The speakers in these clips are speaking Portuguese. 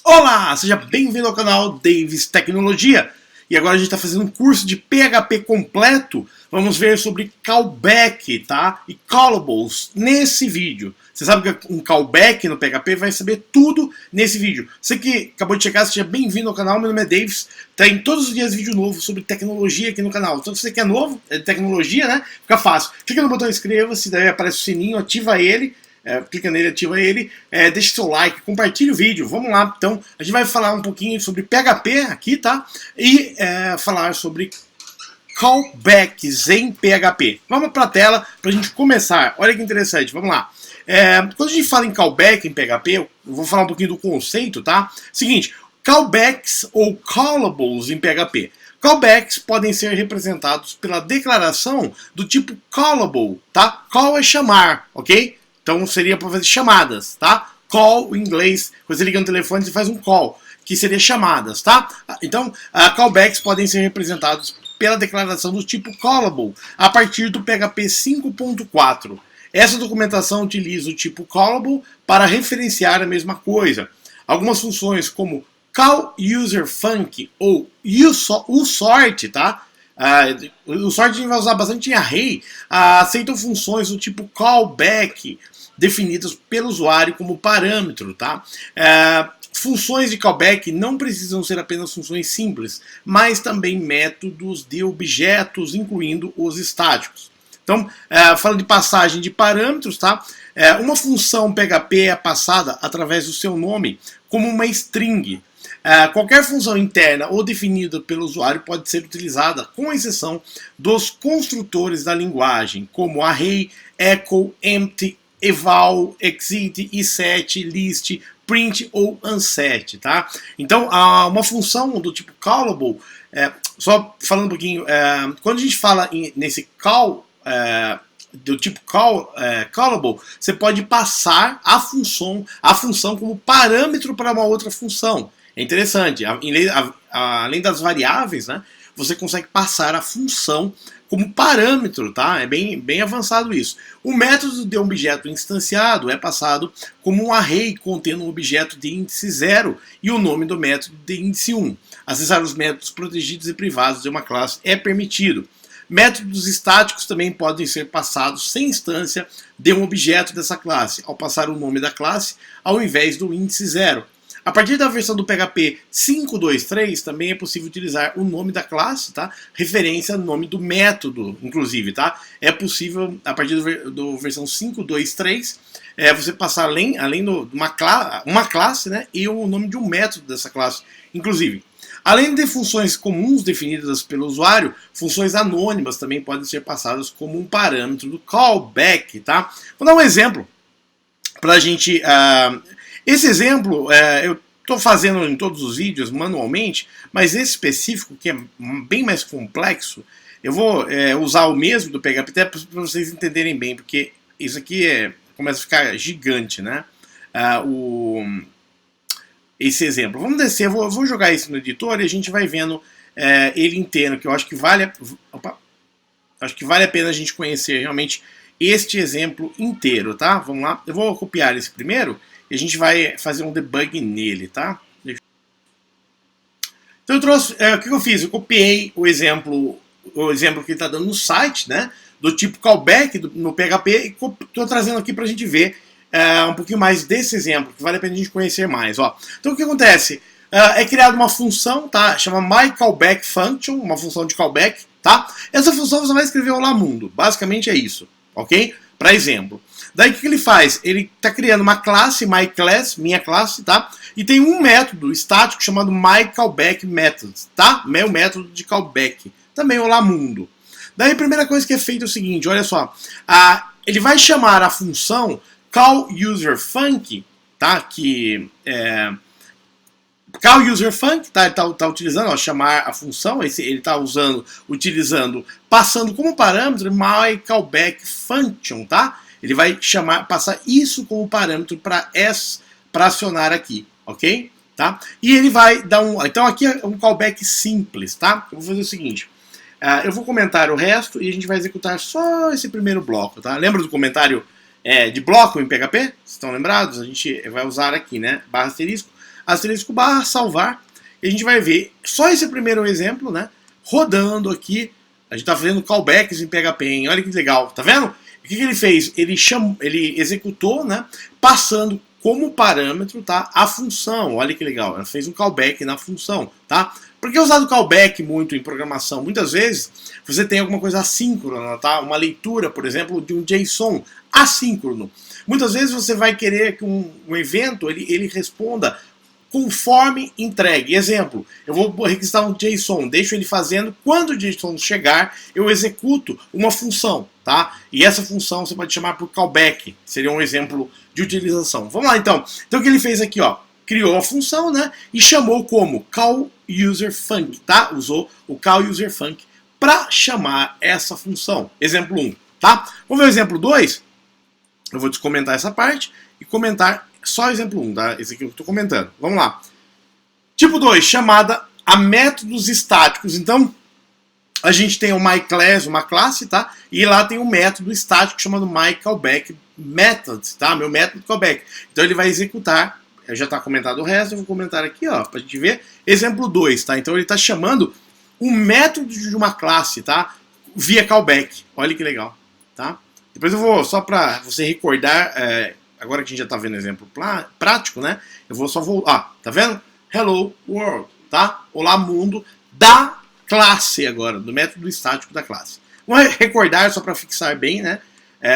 Olá, seja bem-vindo ao canal Davis Tecnologia. E agora a gente está fazendo um curso de PHP completo. Vamos ver sobre callback, tá? E callables nesse vídeo. Você sabe que um callback no PHP vai saber tudo nesse vídeo. Você que acabou de chegar, seja bem-vindo ao canal. Meu nome é Davis. Tem todos os dias vídeo novo sobre tecnologia aqui no canal. Então se você quer novo, é de tecnologia, né? Fica fácil. Clica no botão inscreva-se, daí aparece o sininho, ativa ele. Clica nele, ativa ele, deixa seu like, compartilha o vídeo, vamos lá. Então, a gente vai falar um pouquinho sobre PHP aqui, tá? E falar sobre callbacks em PHP. Vamos para a tela para a gente começar. Olha que interessante, vamos lá. Quando a gente fala em callback em PHP, eu vou falar um pouquinho do conceito, tá? Seguinte, callbacks ou callables em PHP. Callbacks podem ser representados pela declaração do tipo callable, tá? Call é chamar, ok? Então seria para fazer chamadas, tá? Call em inglês, quando você liga no telefone você faz um call, que seria chamadas, tá? Então, callbacks podem ser representados pela declaração do tipo callable a partir do PHP 5.4. Essa documentação utiliza o tipo callable para referenciar a mesma coisa. Algumas funções como call user func ou usort, tá? O sort a gente vai usar bastante em array, aceitam funções do tipo callback, definidas pelo usuário como parâmetro, tá? Funções de callback não precisam ser apenas funções simples, mas também métodos de objetos, incluindo os estáticos. Então, falando de passagem de parâmetros, tá? Uma função PHP é passada através do seu nome como uma string. Qualquer função interna ou definida pelo usuário pode ser utilizada, com exceção dos construtores da linguagem, como array, echo, empty, eval, exit, iset, list, print ou unset, tá? Então, uma função do tipo callable, só falando um pouquinho, quando a gente fala nesse call, do tipo callable, você pode passar a função como parâmetro para uma outra função. É interessante, além das variáveis, né, você consegue passar a função como parâmetro, tá? É bem avançado isso. O método de um objeto instanciado é passado como um array contendo um objeto de índice 0 e o nome do método de índice 1. Acessar os métodos protegidos e privados de uma classe é permitido. Métodos estáticos também podem ser passados sem instância de um objeto dessa classe, ao passar o nome da classe ao invés do índice 0. A partir da versão do PHP 5.2.3 também é possível utilizar o nome da classe, tá? Referência ao nome do método, inclusive, tá? É possível, a partir da versão 5.2.3, você passar além de uma classe, né? E o nome de um método dessa classe, inclusive. Além de funções comuns definidas pelo usuário, funções anônimas também podem ser passadas como um parâmetro do callback, tá? Vou dar um exemplo para a gente... esse exemplo eu estou fazendo em todos os vídeos manualmente, mas esse específico, que é bem mais complexo, eu vou usar o mesmo do PHP até para vocês entenderem bem, porque isso aqui começa a ficar gigante, né? Esse exemplo. Vamos descer, eu vou jogar isso no editor e a gente vai vendo ele inteiro, que eu acho que vale a pena a gente conhecer realmente este exemplo inteiro, tá? Vamos lá, eu vou copiar esse primeiro e a gente vai fazer um debug nele, tá? Então eu trouxe, o que eu fiz? Eu copiei o exemplo que está dando no site, né? Do tipo callback no PHP e estou trazendo aqui para a gente ver um pouquinho mais desse exemplo, que vale a pena a gente conhecer mais, ó. Então o que acontece? É criada uma função, tá? Chama myCallbackFunction, uma função de callback, tá? Essa função você vai escrever olá mundo, basicamente é isso, ok? Para exemplo. Daí o que ele faz? Ele está criando uma classe, myClass, minha classe, tá? E tem um método estático chamado myCallbackMethods, tá? Meu método de callback, também olá mundo. Daí a primeira coisa que é feita é o seguinte, olha só, ele vai chamar a função callUserFunc, tá? Que callUserFunc, tá? Ele tá utilizando, ó, chamar a função, ele está utilizando, passando como parâmetro myCallbackFunction, tá? Ele vai passar isso como parâmetro para acionar aqui, ok? Tá? E ele vai dar então aqui é um callback simples, tá? Eu vou fazer o seguinte, eu vou comentar o resto e a gente vai executar só esse primeiro bloco, tá? Lembra do comentário de bloco em PHP? Vocês estão lembrados? A gente vai usar aqui, né? Barra asterisco. asterisco barra, salvar, e a gente vai ver só esse primeiro exemplo, né, rodando aqui. A gente está fazendo callbacks em PHP, hein? Olha que legal, tá vendo? O que ele fez? Ele executou, né, passando como parâmetro, tá, a função. Olha que legal, ela fez um callback na função, tá? Por que usado callback muito em programação? Muitas vezes você tem alguma coisa assíncrona, tá? Uma leitura, por exemplo, de um JSON assíncrono. Muitas vezes você vai querer que um evento ele responda conforme entregue. Exemplo, eu vou requisitar um JSON, deixo ele fazendo, quando o JSON chegar, eu executo uma função, tá? E essa função você pode chamar por callback, seria um exemplo de utilização. Vamos lá então. Então o que ele fez aqui, ó, criou a função, né, e chamou como callUserFunc, tá? Usou o callUserFunc para chamar essa função. Exemplo 1, tá? Vamos ver o exemplo 2? Eu vou descomentar essa parte e comentar só o exemplo 1, tá? Esse aqui eu estou comentando. Vamos lá. Tipo 2, chamada a métodos estáticos. Então, a gente tem o myClass, uma classe, tá? E lá tem um método estático chamado myCallbackMethod, tá? Meu método callback. Então ele vai executar, já está comentado o resto, eu vou comentar aqui, ó, para a gente ver. Exemplo 2, tá? Então ele está chamando um método de uma classe, tá? Via callback. Olha que legal, tá? Depois eu vou, só para você recordar, agora que a gente já está vendo exemplo prático, né? Eu vou só voltar. Tá vendo? Hello World, tá? Olá mundo da classe agora, do método estático da classe. Vamos recordar só para fixar bem, né?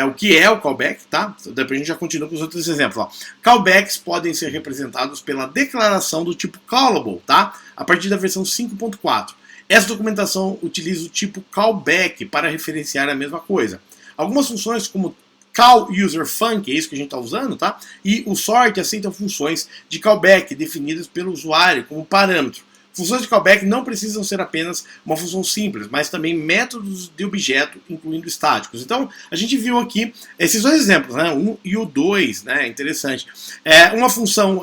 O que é o callback, tá? Depois a gente já continua com os outros exemplos. Ó. Callbacks podem ser representados pela declaração do tipo callable, tá? A partir da versão 5.4. Essa documentação utiliza o tipo callback para referenciar a mesma coisa. Algumas funções como callUserFunc, é isso que a gente está usando, tá? E o sort aceitam funções de callback definidas pelo usuário como parâmetro. Funções de callback não precisam ser apenas uma função simples, mas também métodos de objeto, incluindo estáticos. Então, a gente viu aqui esses dois exemplos, né? Um e o 2, né? Interessante. Uma função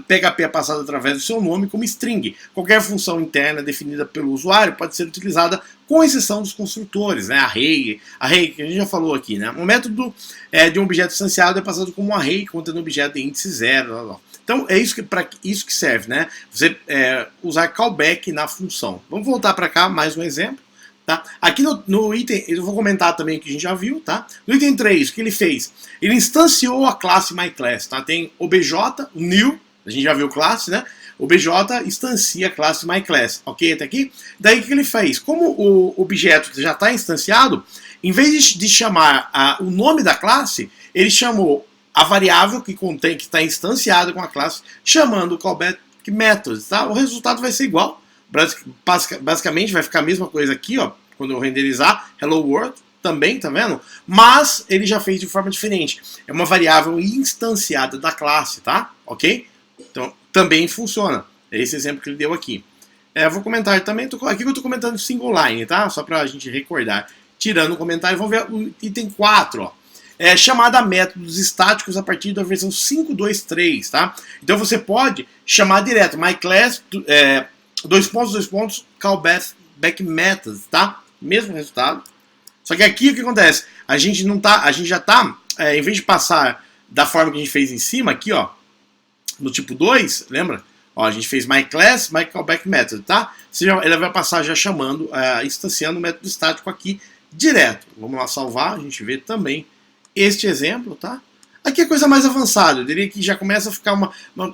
PHP é passada através do seu nome como string. Qualquer função interna definida pelo usuário pode ser utilizada com exceção dos construtores, né? Array, que a gente já falou aqui, né? Um método de um objeto instanciado é passado como um array contendo objeto de índice 0, Então, é isso para isso que serve, né? Você usar callback na função. Vamos voltar para cá, mais um exemplo. Tá? Aqui no item, eu vou comentar também o que a gente já viu, tá? No item 3, o que ele fez? Ele instanciou a classe myClass, tá? Tem obj, o new, a gente já viu classe, né? Obj instancia a classe myClass, ok? Até aqui? Daí o que ele fez? Como o objeto já está instanciado, em vez de chamar o nome da classe, ele chamou a variável que está instanciada com a classe, chamando o callback method, tá? O resultado vai ser igual. Basicamente vai ficar a mesma coisa aqui, ó, quando eu renderizar Hello World, também, tá vendo? Mas ele já fez de forma diferente. É uma variável instanciada da classe, tá? Ok? Então, também funciona. É esse exemplo que ele deu aqui. Eu vou comentar também, aqui eu estou comentando single line, tá? Só para a gente recordar. Tirando o comentário, vamos ver o item 4, ó. Chamada a métodos estáticos a partir da versão 5.2.3, tá? Então você pode chamar direto myClass, callback methods, tá? Mesmo resultado. Só que aqui o que acontece? A gente já tá, em vez de passar da forma que a gente fez em cima, aqui, ó, no tipo 2, lembra? Ó, a gente fez myClass, myCallback method, tá? Ela vai passar já chamando, instanciando o método estático aqui direto. Vamos lá salvar, a gente vê também este exemplo, tá? Aqui é coisa mais avançada, eu diria que já começa a ficar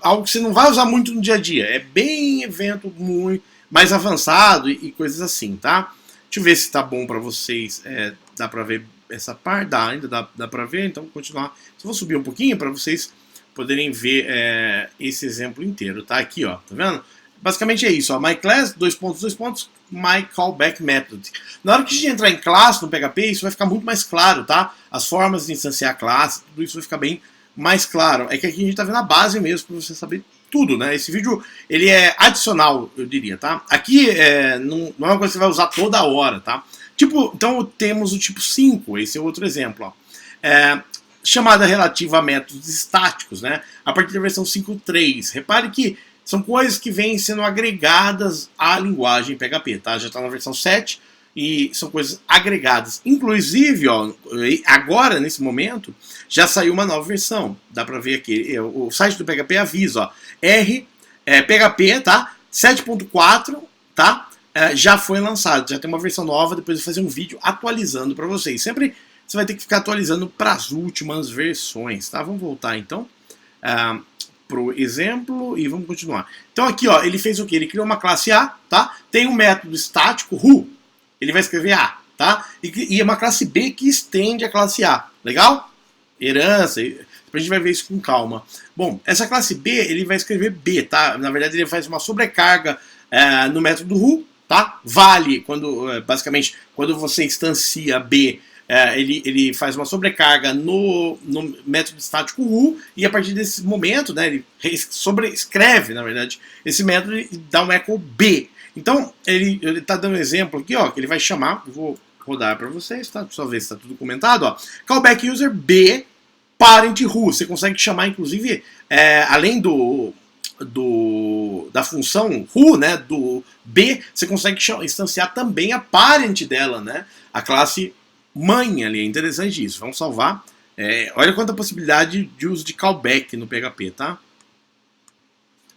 algo que você não vai usar muito no dia a dia. É bem evento muito mais avançado e coisas assim, tá? Deixa eu ver se tá bom para vocês. Dá para ver essa parte? Ainda dá para ver, então vou continuar. Só vou subir um pouquinho para vocês poderem ver esse exemplo inteiro, tá? Aqui, ó, tá vendo? Basicamente é isso, ó, myClass, myCallbackMethod. Na hora que a gente entrar em classe no PHP, isso vai ficar muito mais claro, tá? As formas de instanciar a classe, tudo isso vai ficar bem mais claro. É que aqui a gente tá vendo a base mesmo, para você saber tudo, né? Esse vídeo, ele é adicional, eu diria, tá? Aqui não é uma coisa que você vai usar toda hora, tá? Então temos o tipo 5, esse é outro exemplo, ó. Chamada relativa a métodos estáticos, né? A partir da versão 5.3. Repare que são coisas que vêm sendo agregadas à linguagem PHP, tá? Já está na versão 7 e são coisas agregadas. Inclusive, ó, agora, nesse momento, já saiu uma nova versão. Dá para ver aqui, o site do PHP avisa, ó, R PHP, tá? 7.4, tá? Já foi lançado, já tem uma versão nova, depois eu vou fazer um vídeo atualizando para vocês. Sempre você vai ter que ficar atualizando para as últimas versões, tá? Vamos voltar então pro exemplo e vamos continuar. Então aqui, ó, ele fez o que? Ele criou uma classe A, tá? Tem um método estático, who, ele vai escrever A, tá? E é uma classe B que estende a classe A, legal? Herança, a gente vai ver isso com calma. Bom, essa classe B, ele vai escrever B, tá? Na verdade, ele faz uma sobrecarga no método who, tá? Vale, basicamente, quando você instancia B, ele faz uma sobrecarga no método estático who, e a partir desse momento, né, ele sobrescreve, na verdade, esse método e dá um echo B. Então, ele está dando um exemplo aqui, ó, que ele vai chamar, eu vou rodar para vocês, tá? Só ver se está tudo comentado, ó. Callback user B parent who. Você consegue chamar, inclusive, além da função who, né, do B, você consegue instanciar também a parent dela, né, a classe mãe ali. É interessante isso. Vamos salvar. Olha quanta possibilidade de uso de callback no PHP, tá?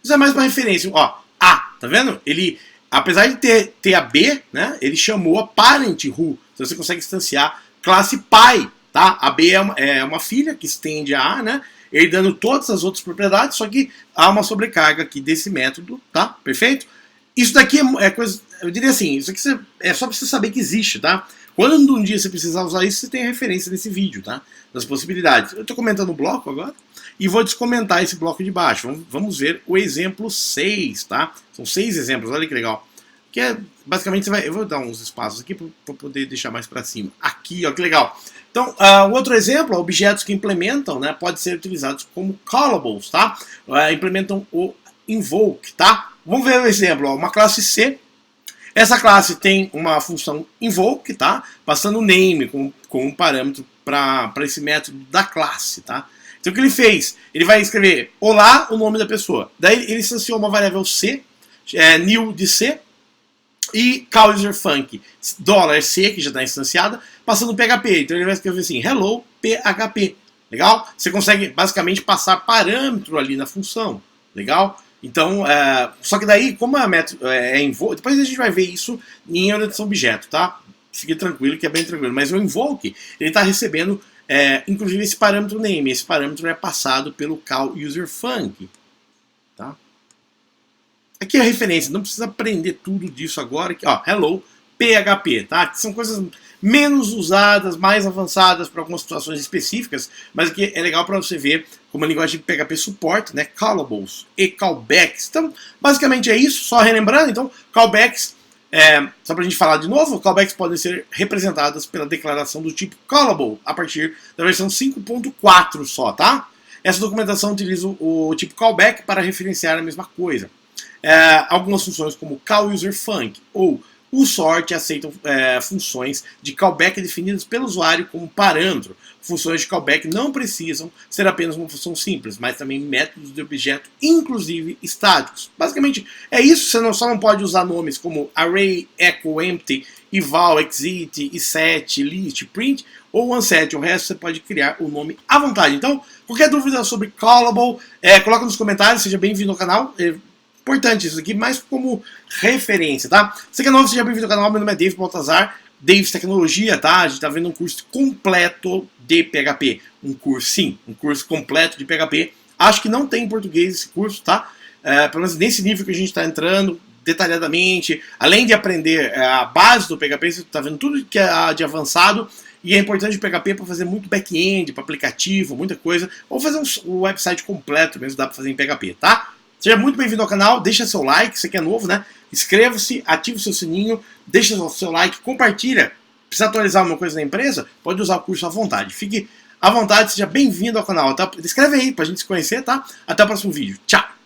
Isso é mais uma referência. Ó, A, tá vendo? Ele, apesar de ter a B, né, ele chamou a parent who. Então você consegue instanciar classe pai, tá? A B é uma filha que estende a A, né, herdando todas as outras propriedades, só que há uma sobrecarga aqui desse método, tá? Perfeito? Isso daqui é coisa, eu diria assim, isso aqui é só pra você saber que existe, tá? Quando um dia você precisar usar isso, você tem a referência nesse vídeo, tá? Das possibilidades. Eu tô comentando o bloco agora e vou descomentar esse bloco de baixo. Vamos ver o exemplo 6, tá? São 6 exemplos, olha que legal. Que basicamente, eu vou dar uns espaços aqui para poder deixar mais para cima. Aqui, ó, que legal. Então, o outro exemplo, objetos que implementam, né, podem ser utilizados como callables, tá? Implementam o invoke, tá? Vamos ver o exemplo, ó, uma classe C. Essa classe tem uma função invoke, tá? Passando o name com um parâmetro para esse método da classe, tá? Então o que ele fez? Ele vai escrever olá, o nome da pessoa. Daí ele instanciou uma variável C, new de C, e call user func, $C, que já está instanciada, passando o PHP. Então ele vai escrever assim, hello PHP. Legal? Você consegue basicamente passar parâmetro ali na função. Legal? Então, só que daí, como a método invoke, depois a gente vai ver isso em orientação objeto, tá? Fique tranquilo que é bem tranquilo. Mas o invoke, ele está recebendo, inclusive, esse parâmetro name. Esse parâmetro é passado pelo call user func, tá? Aqui é a referência, não precisa aprender tudo disso agora. Aqui, ó, hello PHP, tá? Que são coisas menos usadas, mais avançadas para algumas situações específicas, mas aqui é legal para você ver como a linguagem de PHP suporta, né, callables e callbacks. Então, basicamente é isso, só relembrando, então, callbacks, só para a gente falar de novo, callbacks podem ser representadas pela declaração do tipo callable a partir da versão 5.4 só, tá? Essa documentação utiliza o tipo callback para referenciar a mesma coisa. Algumas funções como call user func ou o sort aceitam funções de callback definidas pelo usuário como parâmetro. Funções de callback não precisam ser apenas uma função simples, mas também métodos de objeto, inclusive estáticos. Basicamente é isso, você só não pode usar nomes como array, echo, empty, eval, exit, set, list, print ou unset. O resto você pode criar o nome à vontade. Então, qualquer dúvida sobre callable, coloca nos comentários, seja bem-vindo ao canal. Importante isso aqui, mais como referência, tá? Você que é novo, seja bem-vindo ao canal. Meu nome é Dave Baltazar, Dave's Tecnologia, tá? A gente tá vendo um curso completo de PHP. Um curso completo de PHP. Acho que não tem em português esse curso, tá? Pelo menos nesse nível que a gente tá entrando, detalhadamente. Além de aprender a base do PHP, você tá vendo tudo que é de avançado. E é importante o PHP para fazer muito back-end, para aplicativo, muita coisa. Ou fazer um website completo mesmo, dá para fazer em PHP, tá? Seja muito bem-vindo ao canal, deixa seu like, você que é novo, né? Inscreva-se, ative o seu sininho, deixa o seu like, compartilha. Precisa atualizar alguma coisa na empresa? Pode usar o curso à vontade. Fique à vontade, seja bem-vindo ao canal, tá? Escreve aí pra gente se conhecer, tá? Até o próximo vídeo. Tchau!